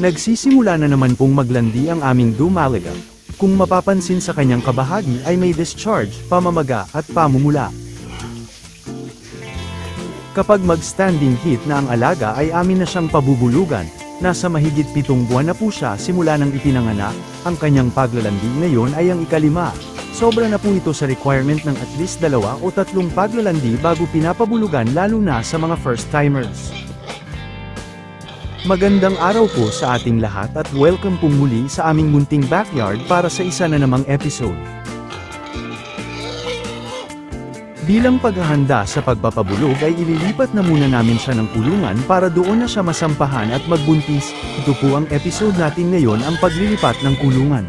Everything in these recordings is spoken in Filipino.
Nagsisimula na naman pong maglandi ang aming dumalaga. Kung mapapansin sa kanyang kabahagi ay may discharge, pamamaga at pamumula. Kapag mag-standing heat na ang alaga ay amin na siyang pabubulugan. Nasa mahigit 7 buwan na po siya simula nang ipinanganak. Ang kanyang paglalandi ngayon ay ang ika-5. Sobra na po ito sa requirement ng at least 2 o 3 paglalandi bago pinapabulugan, lalo na sa mga first-timers. Magandang araw po sa ating lahat at welcome pong muli sa aming munting backyard para sa isa na namang episode. Bilang paghahanda sa pagpapabulog ay ililipat na muna namin siya ng kulungan para doon na siya masampahan at magbuntis. Ito po ang episode natin ngayon, ang paglilipat ng kulungan.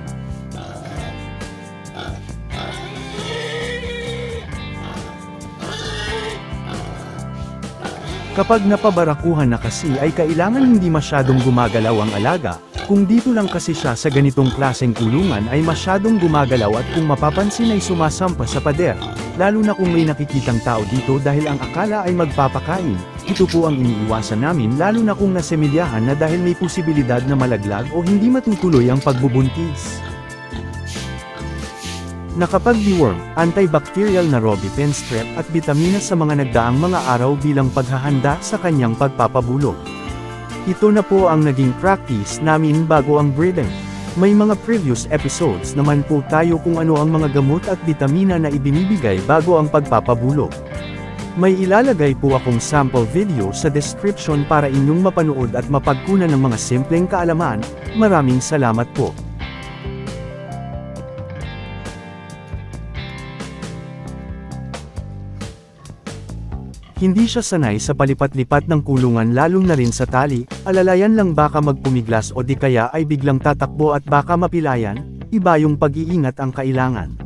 Kapag napabarakuhan na kasi ay kailangan hindi masyadong gumagalaw ang alaga. Kung dito lang kasi siya sa ganitong klaseng kulungan ay masyadong gumagalaw at kung mapapansin ay sumasampa sa pader. Lalo na kung may nakikitang tao dito dahil ang akala ay magpapakain. Ito po ang iniiwasan namin, lalo na kung nasemilyahan na dahil may posibilidad na malaglag o hindi matutuloy ang pagbubuntis. Nakapag-deworm, antibacterial na Robipen strep at bitamina sa mga nagdaang mga araw bilang paghahanda sa kanyang pagpapabulog. Ito na po ang naging practice namin bago ang breeding. May mga previous episodes naman po tayo kung ano ang mga gamot at bitamina na ibinibigay bago ang pagpapabulog. May ilalagay po akong sample video sa description para inyong mapanood at mapagkunan ng mga simpleng kaalaman. Maraming salamat po. Hindi siya sanay sa palipat-lipat ng kulungan, lalo na rin sa tali. Alalayan lang baka magpumiglas o di kaya ay biglang tatakbo at baka mapilayan. Iba yung pag-iingat ang kailangan.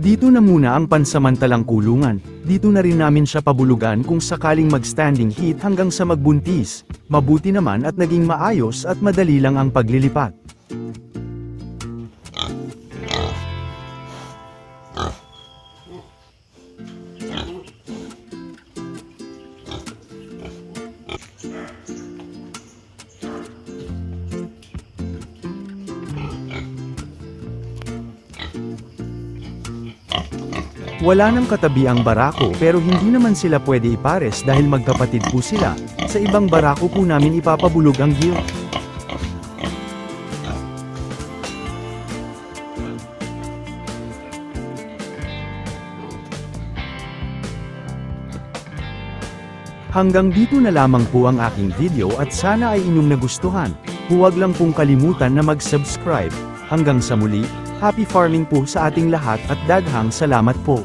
Dito na muna ang pansamantalang kulungan. Dito na rin namin siya pabulugan kung sakaling mag-standing heat hanggang sa magbuntis. Mabuti naman at naging maayos at madali lang ang paglilipat. Wala nang katabi ang barako pero hindi naman sila pwede ipares dahil magkapatid po sila. Sa ibang barako po namin ipapabulog ang gill. Hanggang dito na lamang po ang aking video at sana ay inyong nagustuhan. Huwag lang pong kalimutan na mag-subscribe. Hanggang sa muli, happy farming po sa ating lahat at daghang salamat po.